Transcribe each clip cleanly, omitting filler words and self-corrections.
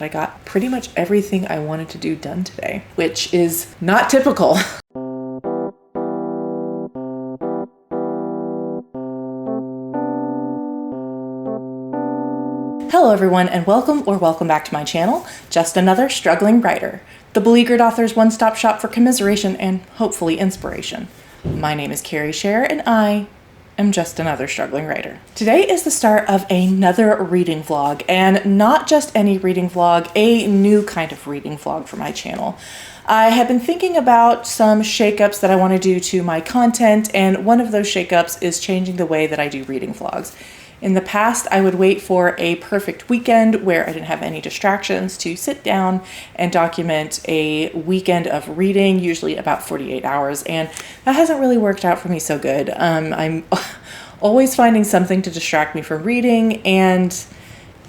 I got pretty much everything I wanted to do done today, which is not typical. Hello everyone, and welcome back to my channel, Just Another Struggling Writer, the beleaguered author's one-stop shop for commiseration and hopefully inspiration. My name is Carrie Scher, and I am just another struggling writer. Today is the start of another reading vlog, and not just any reading vlog, a new kind of reading vlog for my channel. I have been thinking about some shakeups that I want to do to my content, and one of those shakeups is changing the way that I do reading vlogs. In the past, I would wait for a perfect weekend where I didn't have any distractions to sit down and document a weekend of reading, usually about 48 hours, and that hasn't really worked out for me so good. I'm always finding something to distract me from reading, and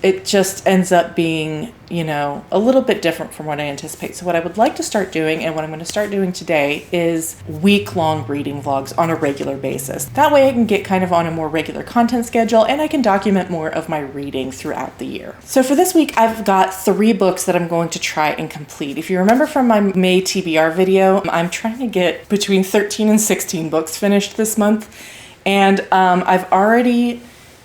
it just ends up being, a little bit different from what I anticipate. So what I would like to start doing, and what I'm going to start doing today, is week-long reading vlogs on a regular basis. That way I can get kind of on a more regular content schedule, and I can document more of my reading throughout the year. So for this week, I've got 3 books that I'm going to try and complete. If you remember from my May TBR video, I'm trying to get between 13 and 16 books finished this month, and I've already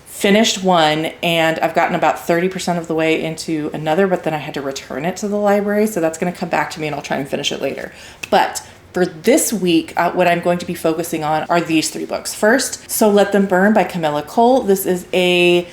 finished one, and I've gotten about 30% of the way into another, but then I had to return it to the library, so that's going to come back to me and I'll try and finish it later. But for this week, what I'm going to be focusing on are these 3 books. First, So Let Them Burn by Kamilah. This is a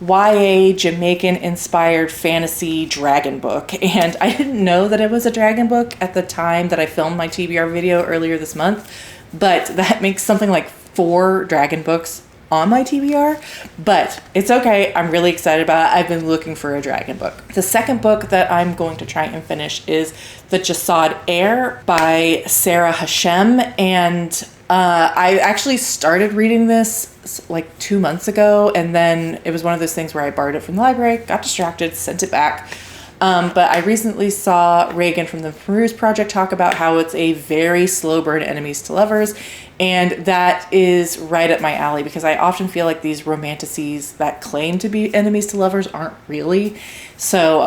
YA Jamaican-inspired fantasy dragon book, and I didn't know that it was a dragon book at the time that I filmed my TBR video earlier this month, but that makes something like 4 dragon books on my TBR, but it's okay. I'm really excited about it. I've been looking for a dragon book. The second book that I'm going to try and finish is The Jasad Heir by Sarah Hashem, and I actually started reading this like 2 months ago, and then it was one of those things where I borrowed it from the library, got distracted, sent it back. But I recently saw Reagan from the Peruse Project talk about how it's a very slow burn enemies to lovers, and that is right up my alley because I often feel like these romanticises that claim to be enemies to lovers aren't really. So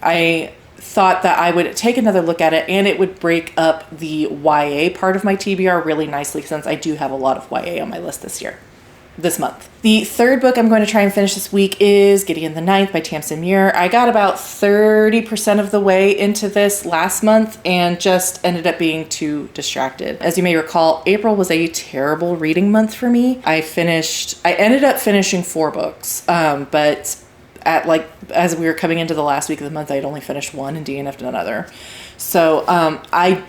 I thought that I would take another look at it, and it would break up the YA part of my TBR really nicely since I do have a lot of YA on my list this month. The third book I'm going to try and finish this week is Gideon the Ninth by Tamsin Muir. I got about 30% of the way into this last month and just ended up being too distracted. As you may recall, April was a terrible reading month for me. I ended up finishing 4 books, but as we were coming into the last week of the month, I'd only finished 1 and DNF'd another. So I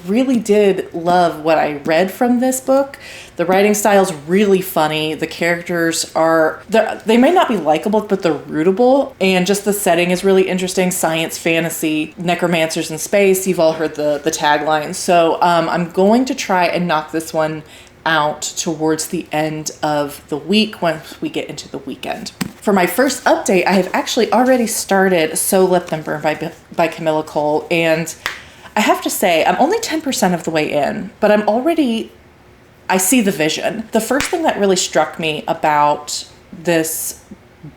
really did love what I read from this book. The writing style is really funny. The characters they may not be likable, but they're rootable. And just the setting is really interesting. Science, fantasy, necromancers in space. You've all heard the tagline. So I'm going to try and knock this one out towards the end of the week once we get into the weekend. For my first update, I have actually already started So Let Them Burn by Kamilah, and I have to say I'm only 10% of the way in, but I see the vision. The first thing that really struck me about this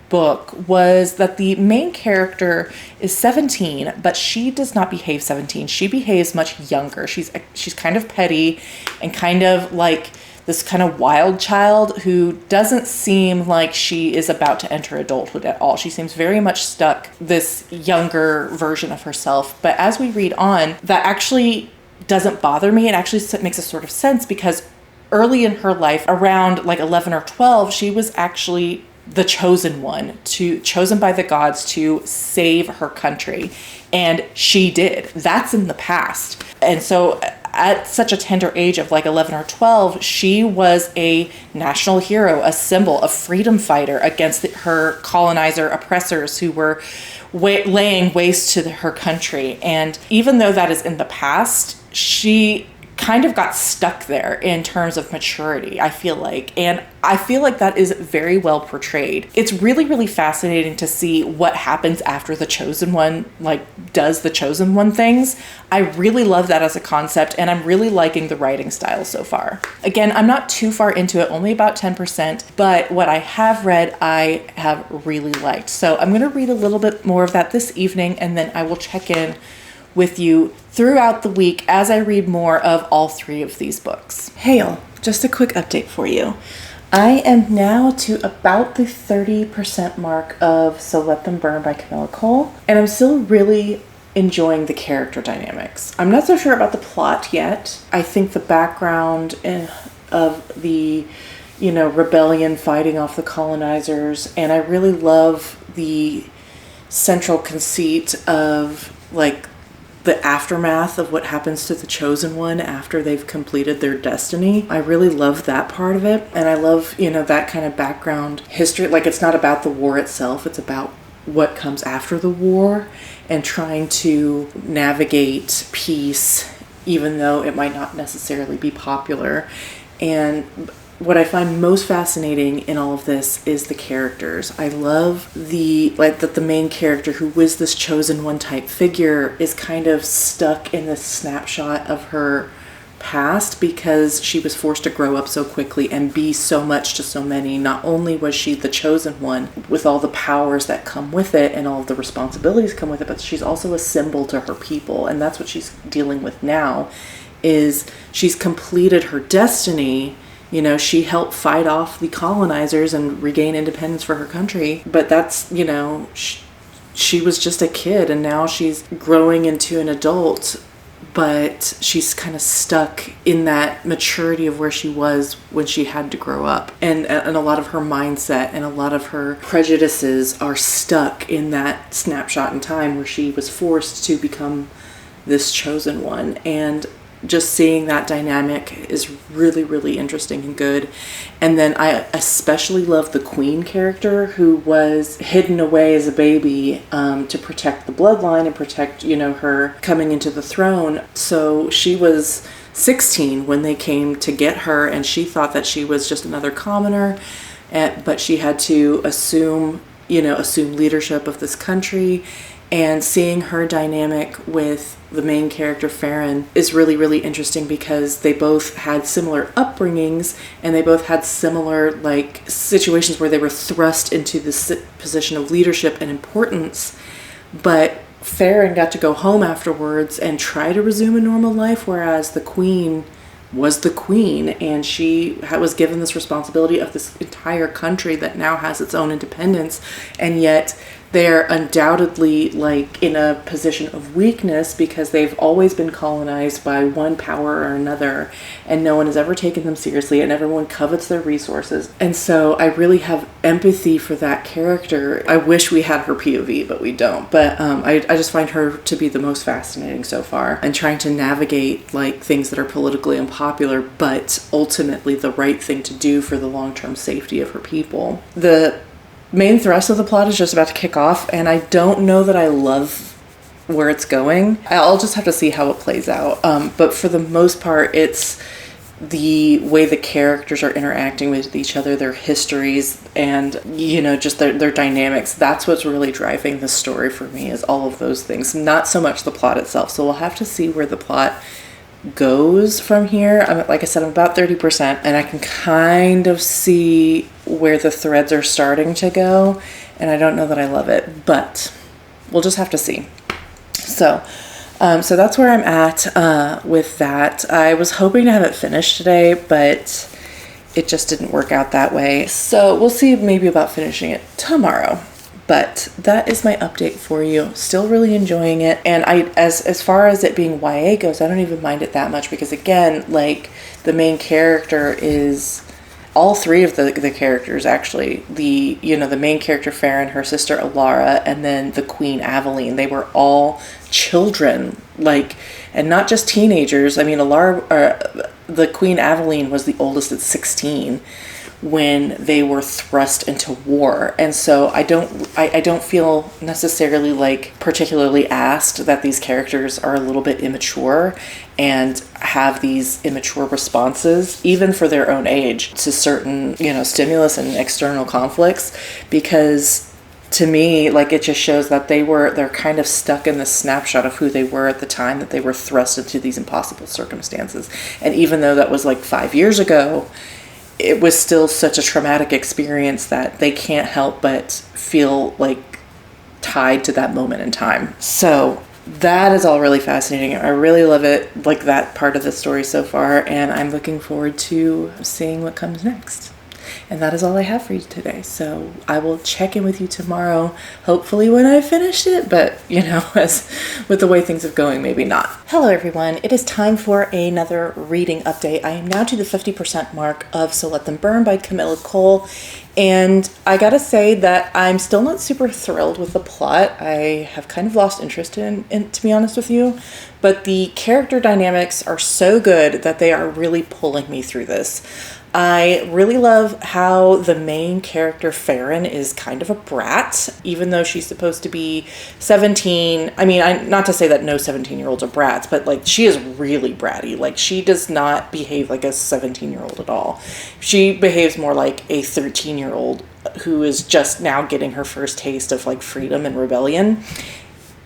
book was that the main character is 17, but she does not behave 17. She behaves much younger. She's kind of petty and kind of like this kind of wild child who doesn't seem like she is about to enter adulthood at all. She seems very much stuck, this younger version of herself. But as we read on, that actually doesn't bother me. It actually makes a sort of sense because early in her life, around like 11 or 12, she was actually the chosen one, chosen by the gods to save her country. And she did. That's in the past. And so at such a tender age of like 11 or 12, she was a national hero, a symbol, a freedom fighter against her colonizer oppressors who were laying waste to her country. And even though that is in the past, she kind of got stuck there in terms of maturity, I feel like. And I feel like that is very well portrayed. It's really, really fascinating to see what happens after the Chosen One, like, does the Chosen One things. I really love that as a concept, and I'm really liking the writing style so far. Again, I'm not too far into it, only about 10%, but what I have read, I have really liked. So I'm going to read a little bit more of that this evening, and then I will check in with you throughout the week as I read more of all 3 of these books. Hey y'all, just a quick update for you. I am now to about the 30% mark of So Let Them Burn by Kamilah Cole, and I'm still really enjoying the character dynamics. I'm not so sure about the plot yet. I think the background of the, rebellion fighting off the colonizers, and I really love the central conceit of, like, the aftermath of what happens to the Chosen One after they've completed their destiny. I really love that part of it. And I love, that kind of background history. Like, it's not about the war itself. It's about what comes after the war and trying to navigate peace, even though it might not necessarily be popular. And what I find most fascinating in all of this is the characters. I love that the main character, who was this Chosen One type figure, is kind of stuck in this snapshot of her past because she was forced to grow up so quickly and be so much to so many. Not only was she the Chosen One with all the powers that come with it and all of the responsibilities come with it, but she's also a symbol to her people. And that's what she's dealing with now, is she's completed her destiny. She helped fight off the colonizers and regain independence for her country. But that's, she was just a kid, and now she's growing into an adult, but she's kind of stuck in that maturity of where she was when she had to grow up. And a lot of her mindset and a lot of her prejudices are stuck in that snapshot in time where she was forced to become this Chosen One. And just seeing that dynamic is really, really interesting and good. And then I especially love the Queen character, who was hidden away as a baby to protect the bloodline and protect, her coming into the throne. So she was 16 when they came to get her, and she thought that she was just another commoner, but she had to assume leadership of this country. And seeing her dynamic with the main character, Farron, is really, really interesting because they both had similar upbringings and they both had similar, situations where they were thrust into this position of leadership and importance. But Farron got to go home afterwards and try to resume a normal life, whereas the Queen was the Queen, and she was given this responsibility of this entire country that now has its own independence, and yet they're undoubtedly in a position of weakness because they've always been colonized by one power or another, and no one has ever taken them seriously, and everyone covets their resources. And so I really have empathy for that character. I wish we had her POV, but we don't. But I just find her to be the most fascinating so far, and trying to navigate things that are politically unpopular, but ultimately the right thing to do for the long-term safety of her people. The main thrust of the plot is just about to kick off, and I don't know that I love where it's going. I'll just have to see how it plays out. But for the most part, it's the way the characters are interacting with each other, their histories, and just their dynamics. That's what's really driving the story for me, is all of those things, not so much the plot itself. So we'll have to see where the plot goes from here. Like I said, I'm about 30%, and I can kind of see where the threads are starting to go, and I don't know that I love it, but we'll just have to see. So that's where I'm at with that. I was hoping to have it finished today, but it just didn't work out that way. So we'll see maybe about finishing it tomorrow. But that is my update for you. Still really enjoying it. And as far as it being YA goes, I don't even mind it that much because, again, the main character is all 3 of the characters, actually. The main character, Farron, her sister, Alara, and then the Queen, Aveline. They were all children, and not just teenagers. I mean, the Queen, Aveline, was the oldest at 16. when they were thrust into war. And so I don't feel necessarily like particularly asked that these characters are a little bit immature and have these immature responses, even for their own age, to certain, stimulus and external conflicts, because to me, like, it just shows that they're kind of stuck in the snapshot of who they were at the time that they were thrust into these impossible circumstances. And even though that was like 5 years ago, it was still such a traumatic experience that they can't help but feel like tied to that moment in time. So that is all really fascinating. I really love it, like that part of the story so far, and I'm looking forward to seeing what comes next. And that is all I have for you today. So I will check in with you tomorrow, hopefully when I finished it, but as with the way things are going, maybe not. Hello everyone, it is time for another reading update. I am now to the 50% mark of So Let Them Burn by Kamilah Cole. And I gotta say that I'm still not super thrilled with the plot. I have kind of lost interest in to be honest with you, but the character dynamics are so good that they are really pulling me through this. I really love how the main character, Farron, is kind of a brat, even though she's supposed to be 17. I mean, not to say that no 17-year-olds are brats, but like she is really bratty. Like she does not behave like a 17-year-old at all. She behaves more like a 13-year-old who is just now getting her first taste of like freedom and rebellion.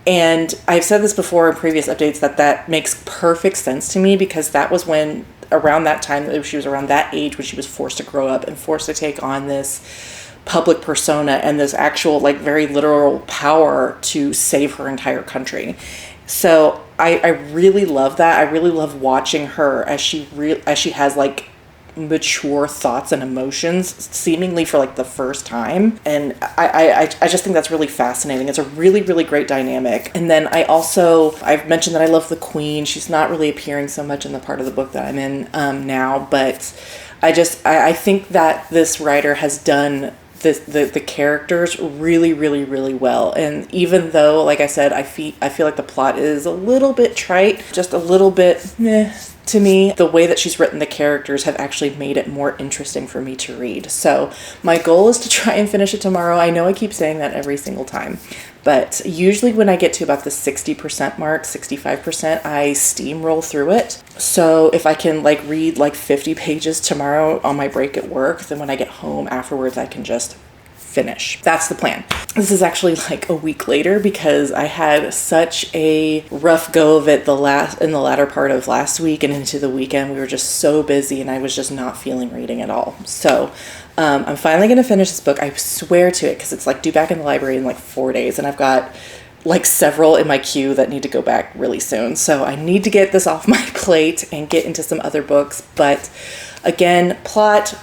And I've said this before in previous updates that makes perfect sense to me, because that was when, around that time, she was around that age when she was forced to grow up and forced to take on this public persona and this actual, like, very literal power to save her entire country. So I really love that. I really love watching her as she has like mature thoughts and emotions seemingly for like the first time, and I just think that's really fascinating. It's a really, really great dynamic. And then I've mentioned that I love the queen. She's not really appearing so much in the part of the book that I'm in now, but I think that this writer has done the characters really, really, really well. And even though, like I said, I feel like the plot is a little bit trite, just a little bit meh to me, the way that she's written the characters have actually made it more interesting for me to read. So my goal is to try and finish it tomorrow. I know I keep saying that every single time, but usually when I get to about the 60% mark, 65%, I steamroll through it. So if I can like read like 50 pages tomorrow on my break at work, then when I get home afterwards, I can just finish. That's the plan. This is actually like a week later because I had such a rough go of it in the latter part of last week and into the weekend. We were just so busy and I was just not feeling reading at all. So I'm finally going to finish this book. I swear to it, because it's like due back in the library in like 4 days, and I've got like several in my queue that need to go back really soon. So I need to get this off my plate and get into some other books. But again, plot,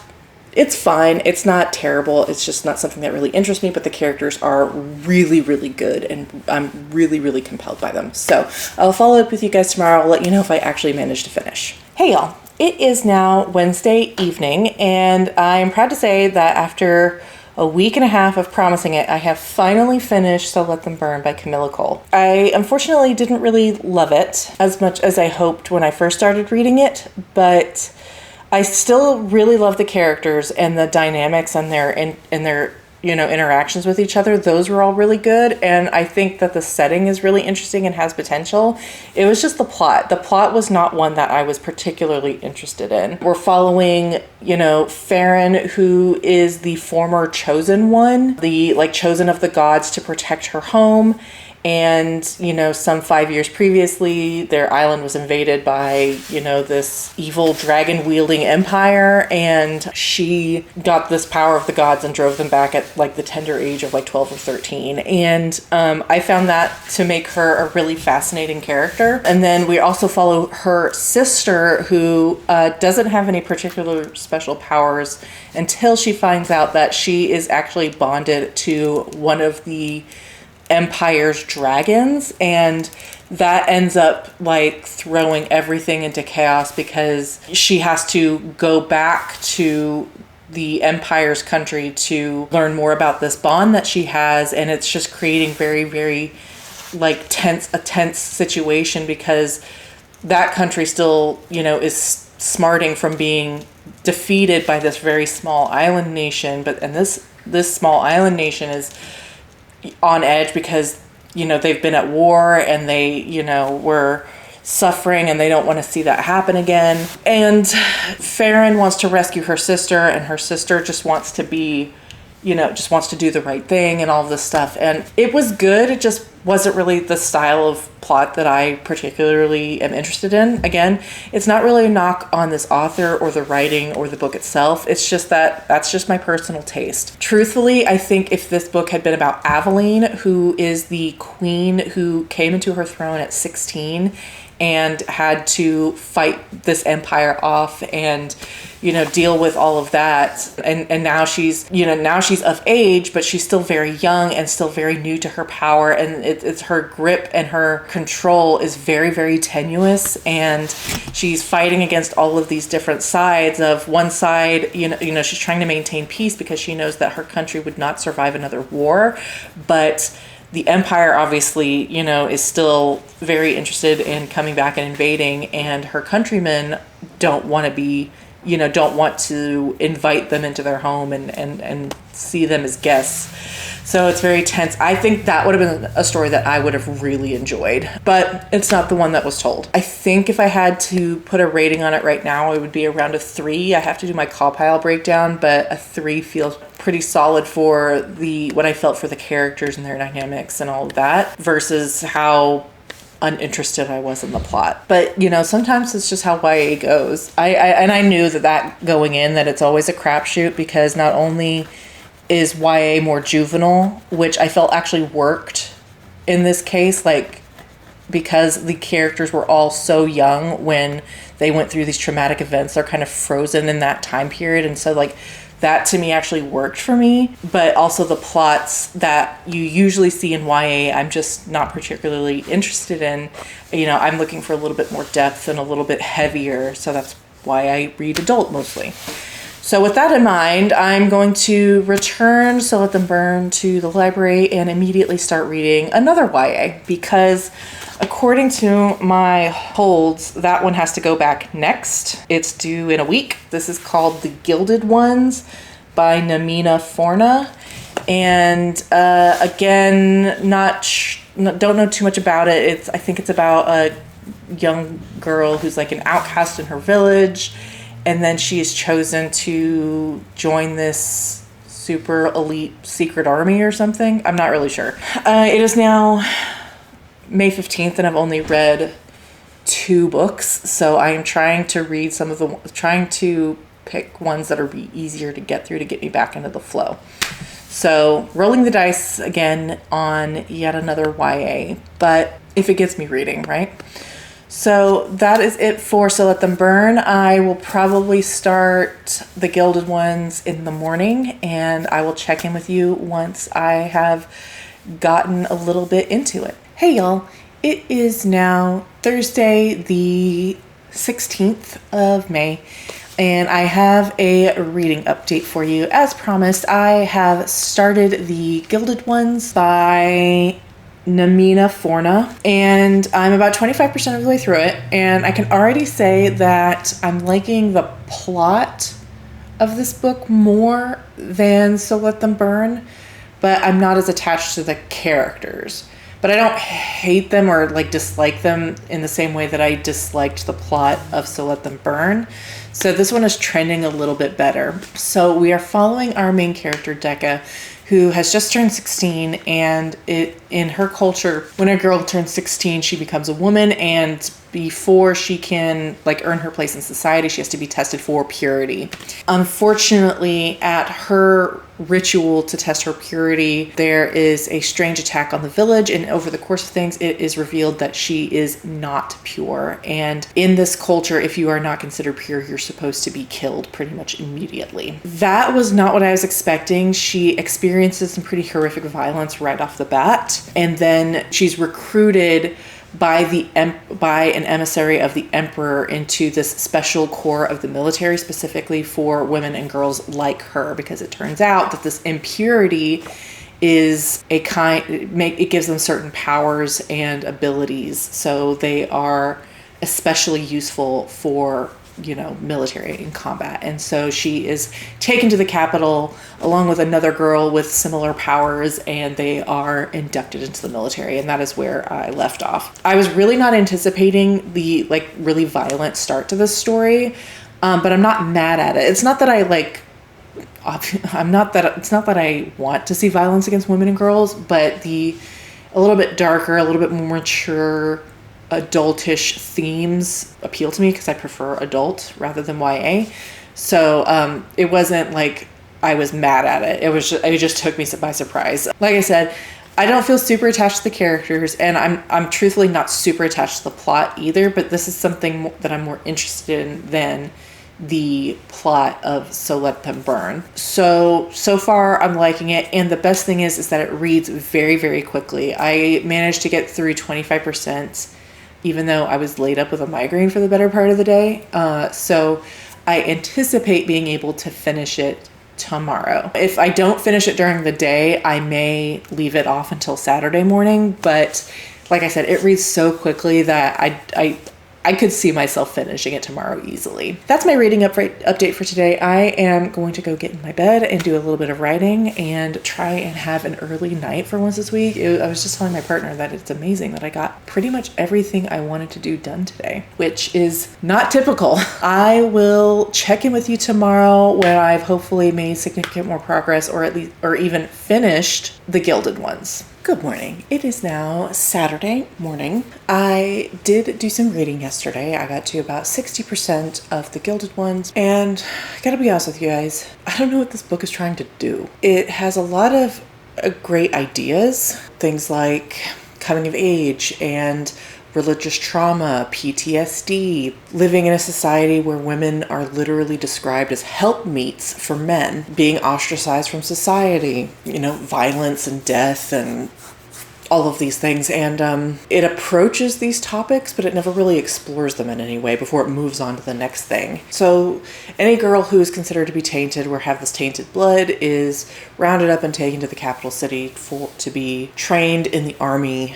it's fine. It's not terrible. It's just not something that really interests me, but the characters are really, really good, and I'm really, really compelled by them. So I'll follow up with you guys tomorrow. I'll let you know if I actually manage to finish. Hey y'all, it is now Wednesday evening, and I'm proud to say that after a week and a half of promising it, I have finally finished So Let Them Burn by Kamilah Cole. I unfortunately didn't really love it as much as I hoped when I first started reading it, but I still really love the characters and the dynamics and their interactions with each other. Those were all really good, and I think that the setting is really interesting and has potential. It was just the plot. The plot was not one that I was particularly interested in. We're following, Farron, who is the former chosen one, the chosen of the gods to protect her home. And, some 5 years previously, their island was invaded by, this evil dragon-wielding empire. And she got this power of the gods and drove them back at, the tender age of, 12 or 13. And I found that to make her a really fascinating character. And then we also follow her sister, who doesn't have any particular special powers until she finds out that she is actually bonded to one of the Empire's dragons, and that ends up throwing everything into chaos because she has to go back to the Empire's country to learn more about this bond that she has, and it's just creating very, very tense situation because that country still is smarting from being defeated by this very small island nation. And this small island nation is on edge because, they've been at war and they, were suffering and they don't want to see that happen again. And Farron wants to rescue her sister, and her sister just wants to be, just wants to do the right thing and all of this stuff. And it was good. It just wasn't really the style of plot that I particularly am interested in. Again, it's not really a knock on this author or the writing or the book itself. It's just that's just my personal taste. Truthfully, I think if this book had been about Aveline, who is the queen who came into her throne at 16 and had to fight this empire off and, deal with all of that. And now she's of age, but she's still very young and still very new to her power. And it's her grip and her control is very, very tenuous. And she's fighting against all of these different sides. Of one side, she's trying to maintain peace because she knows that her country would not survive another war. But the empire obviously, is still very interested in coming back and invading, and her countrymen don't want to invite them into their home and see them as guests. So it's very tense. I think that would have been a story that I would have really enjoyed, but it's not the one that was told. I think if I had to put a rating on it right now, it would be around a 3. I have to do my call pile breakdown, but a 3 feels pretty solid for what I felt for the characters and their dynamics and all of that, versus how uninterested I was in the plot. But sometimes it's just how YA goes. I knew that going in, that it's always a crapshoot, because not only is YA more juvenile, which I felt actually worked in this case, because the characters were all so young when they went through these traumatic events. They're kind of frozen in that time period, and so that to me actually worked for me. But also the plots that you usually see in YA, I'm just not particularly interested in. I'm looking for a little bit more depth and a little bit heavier, so that's why I read adult mostly. So with that in mind, I'm going to return So Let Them Burn to the library and immediately start reading another YA, because according to my holds, that one has to go back next. It's due in a week. This is called The Gilded Ones by Namina Forna. And again, don't know too much about it. I think it's about a young girl who's an outcast in her village. And then she is chosen to join this super elite secret army or something. I'm not really sure. It is now May 15th, and I've only read 2 books. So I am trying to read trying to pick ones that are easier to get through to get me back into the flow. So rolling the dice again on yet another YA, but if it gets me reading, right? So that is it for So Let Them Burn. I will probably start The Gilded Ones in the morning, and I will check in with you once I have gotten a little bit into it. Hey y'all, it is now Thursday the 16th of May, and I have a reading update for you. As promised, I have started The Gilded Ones by Namina Forna, and I'm about 25% of the way through it, and I can already say that I'm liking the plot of this book more than So Let Them Burn, but I'm not as attached to the characters. But I don't hate them or dislike them in the same way that I disliked the plot of So Let Them Burn. So this one is trending a little bit better. So we are following our main character, Decca, who has just turned 16, and in her culture, when a girl turns 16, she becomes a woman, and before she can earn her place in society, she has to be tested for purity. Unfortunately, at her ritual to test her purity, there is a strange attack on the village, and over the course of things, it is revealed that she is not pure. And in this culture, if you are not considered pure, you're supposed to be killed pretty much immediately. That was not what I was expecting. She experiences some pretty horrific violence right off the bat, and then she's recruited by an emissary of the emperor into this special corps of the military, specifically for women and girls like her, because it turns out that this impurity is it gives them certain powers and abilities, so they are especially useful for military and combat. And so she is taken to the capital along with another girl with similar powers, and they are inducted into the military. And that is where I left off. I was really not anticipating the really violent start to this story, but I'm not mad at it. It's not that it's not that I want to see violence against women and girls, but a little bit darker, a little bit more mature, adultish themes appeal to me because I prefer adult rather than YA. So it wasn't like I was mad at it. It just took me by surprise. Like I said, I don't feel super attached to the characters, and I'm truthfully not super attached to the plot either, but this is something that I'm more interested in than the plot of So Let Them Burn. So far I'm liking it, and the best thing is that it reads very, very quickly. I managed to get through 25%, even though I was laid up with a migraine for the better part of the day. So I anticipate being able to finish it tomorrow. If I don't finish it during the day, I may leave it off until Saturday morning, but like I said, it reads so quickly that I could see myself finishing it tomorrow easily. That's my reading update for today. I am going to go get in my bed and do a little bit of writing and try and have an early night for once this week. I was just telling my partner that it's amazing that I got pretty much everything I wanted to do done today, which is not typical. I will check in with you tomorrow when I've hopefully made significant more progress, or even finished the Gilded Ones. Good morning. It is now Saturday morning. I did do some reading yesterday. I got to about 60% of the Gilded Ones, and I gotta be honest with you guys, I don't know what this book is trying to do. It has a lot of great ideas, things like coming of age and religious trauma, PTSD, living in a society where women are literally described as helpmeets for men, being ostracized from society, violence and death and all of these things. And it approaches these topics, but it never really explores them in any way before it moves on to the next thing. So any girl who is considered to be tainted or have this tainted blood is rounded up and taken to the capital city to be trained in the army,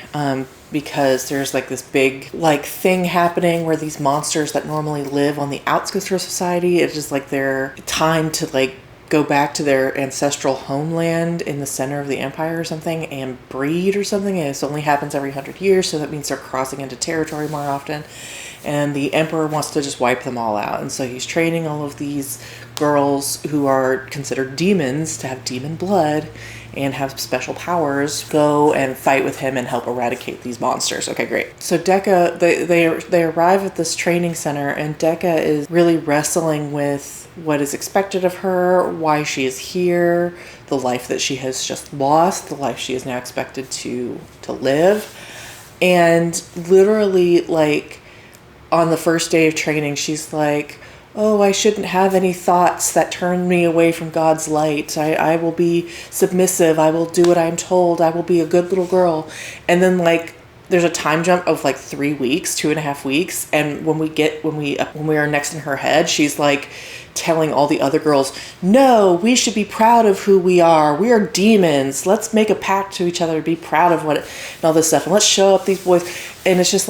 because there's this big thing happening where these monsters that normally live on the outskirts of society, it's just their time to go back to their ancestral homeland in the center of the empire or something and breed or something. And it only happens every 100 years, so that means they're crossing into territory more often. And the emperor wants to just wipe them all out. And so he's training all of these girls who are considered demons to have demon blood and have special powers, go and fight with him and help eradicate these monsters. Okay, great. So Decca, they arrive at this training center, and Decca is really wrestling with what is expected of her, why she is here, the life that she has just lost, the life she is now expected to live. And literally, on the first day of training, she's like, oh, I shouldn't have any thoughts that turn me away from God's light. I will be submissive. I will do what I'm told. I will be a good little girl. And then there's a time jump of 3 weeks, 2.5 weeks. And when we are next in her head, she's telling all the other girls, no, we should be proud of who we are. We are demons. Let's make a pact to each other to be proud of and all this stuff. And let's show up these boys. And it's just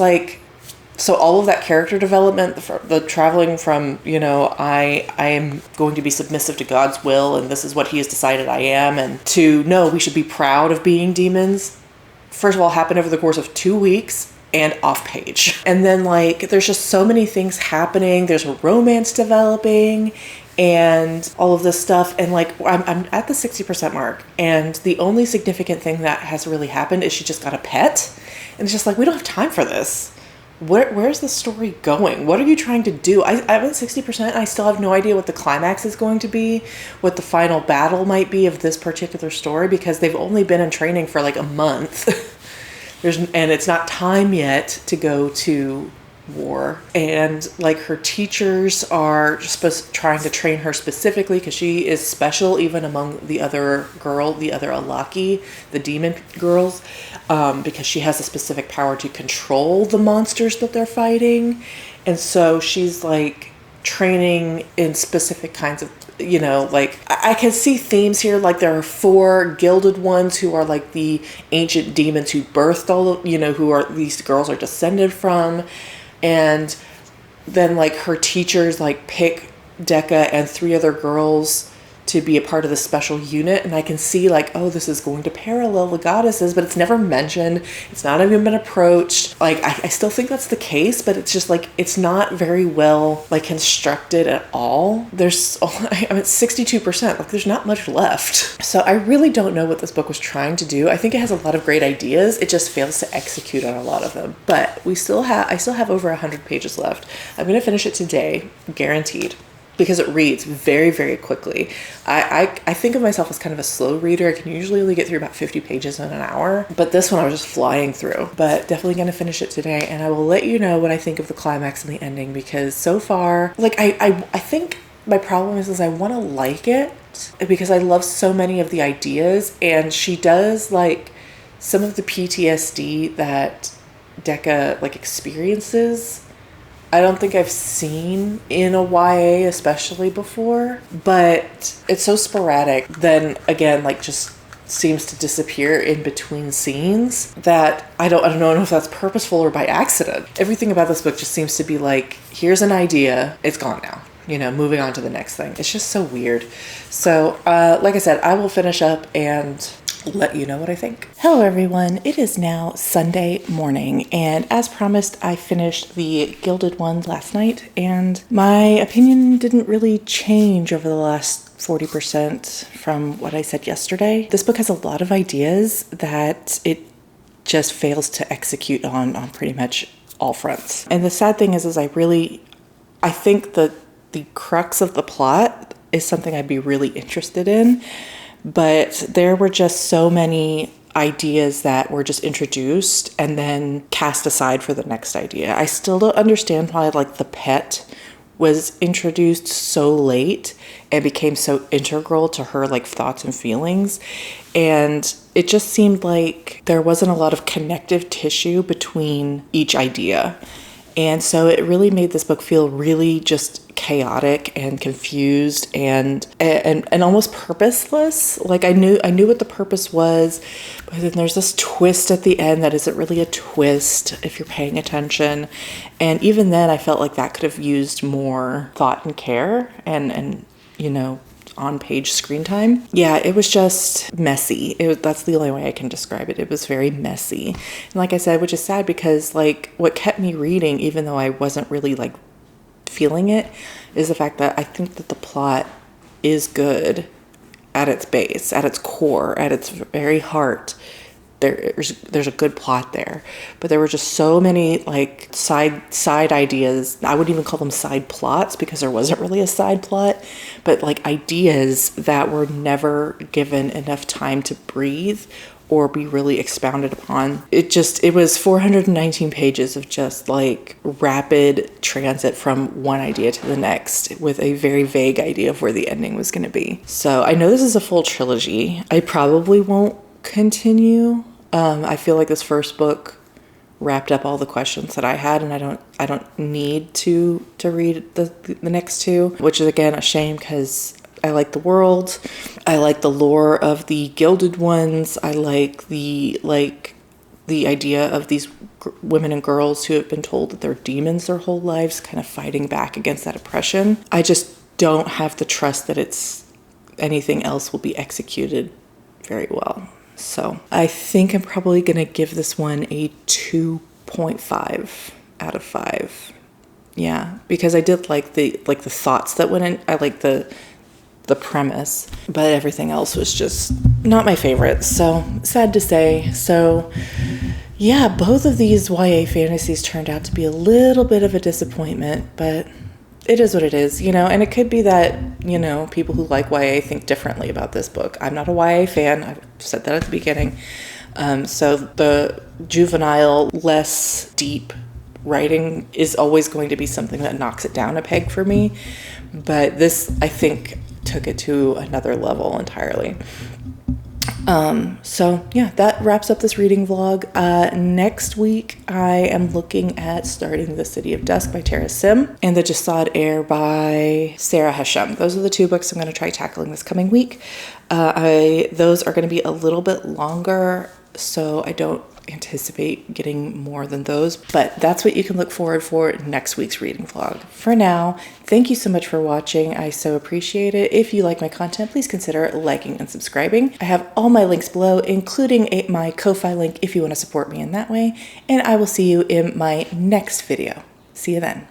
so all of that character development, the traveling from, I am going to be submissive to God's will, and this is what he has decided I am, and to, no, we should be proud of being demons, first of all, happened over the course of 2 weeks and off page. And then there's just so many things happening. There's a romance developing and all of this stuff. And I'm at the 60% mark. And the only significant thing that has really happened is she just got a pet. And it's just we don't have time for this. Where's the story going? What are you trying to do? I'm at 60%. I still have no idea what the climax is going to be, what the final battle might be of this particular story, because they've only been in training for a month. And it's not time yet to go to war. And her teachers are trying to train her specifically because she is special even among the other Alaki, the demon girls, because she has a specific power to control the monsters that they're fighting. And so she's training in specific kinds of, I can see themes here. There are 4 Gilded Ones who are the ancient demons who birthed all of, who are these girls are descended from. And then like her teachers like pick Decca and 3 other girls to be a part of the special unit, and I can see like, oh, this is going to parallel the goddesses, but it's never mentioned. It's not even been approached. Like I still think that's the case, but it's just like it's not very well like constructed at all. There's I'm at 62%. Like there's not much left. So I really don't know what this book was trying to do. I think it has a lot of great ideas. It just fails to execute on a lot of them. But I still have over 100 pages left. I'm gonna finish it today, guaranteed, because it reads very, very quickly. I think of myself as kind of a slow reader. I can usually only get through about 50 pages in an hour, but this one I was just flying through. But definitely going to finish it today, and I will let you know what I think of the climax and the ending, because so far, like I think my problem is I want to like it because I love so many of the ideas, and she does like some of the PTSD that Decca like experiences. I don't think I've seen in a YA especially before, but it's so sporadic. Then again, like just seems to disappear in between scenes that I don't know if that's purposeful or by accident. Everything about this book just seems to be like, here's an idea, it's gone now. You know, moving on to the next thing. It's just so weird. So, like I said, I will finish up and let you know what I think. Hello everyone, it is now Sunday morning, and as promised, I finished the Gilded Ones last night, and my opinion didn't really change over the last 40% from what I said yesterday. This book has a lot of ideas that it just fails to execute on pretty much all fronts. And the sad thing is I think that the crux of the plot is something I'd be really interested in, but there were just so many ideas that were just introduced and then cast aside for the next idea. I still don't understand why like the pet was introduced so late and became so integral to her like thoughts and feelings. And it just seemed like there wasn't a lot of connective tissue between each idea. And so it really made this book feel really just chaotic and confused and almost purposeless. Like I knew what the purpose was, but then there's this twist at the end that isn't really a twist if you're paying attention. And even then I felt like that could have used more thought and care and you know, on-page screen time. Yeah, it was just messy. That's the only way I can describe it. It was very messy. And like I said, which is sad because like what kept me reading, even though I wasn't really like feeling it, is the fact that I think that the plot is good at its base, at its core, at its very heart. There's a good plot there, but there were just so many like side ideas. I wouldn't even call them side plots because there wasn't really a side plot, but like ideas that were never given enough time to breathe or be really expounded upon. It was 419 pages of just like rapid transit from one idea to the next with a very vague idea of where the ending was going to be. So I know this is a full trilogy. I probably won't continue. I feel like this first book wrapped up all the questions that I had, and I don't need to read the next two, which is again a shame because I like the world, I like the lore of the Gilded Ones, I like the idea of these women and girls who have been told that they're demons their whole lives, kind of fighting back against that oppression. I just don't have the trust that anything else will be executed very well. So I think I'm probably going to give this one a 2.5 out of 5. Yeah, because I did like the thoughts that went in. I like the premise, but everything else was just not my favorite. So sad to say. So yeah, both of these YA fantasies turned out to be a little bit of a disappointment, but it is what it is, you know, and it could be that, you know, people who like YA think differently about this book. I'm not a YA fan. I've said that at the beginning. So the juvenile, less deep writing is always going to be something that knocks it down a peg for me. But this, I think, took it to another level entirely. So yeah, that wraps up this reading vlog. Next week, I am looking at starting The City of Dusk by Tara Sim and The Jasad Air by Sarah Hashem. Those are the two books I'm going to try tackling this coming week. Those are going to be a little bit longer so I don't anticipate getting more than those, but that's what you can look forward for next week's reading vlog. For now, thank you so much for watching. I so appreciate it. If you like my content, please consider liking and subscribing. I have all my links below, including my Ko-Fi link if you want to support me in that way, and I will see you in my next video. See you then.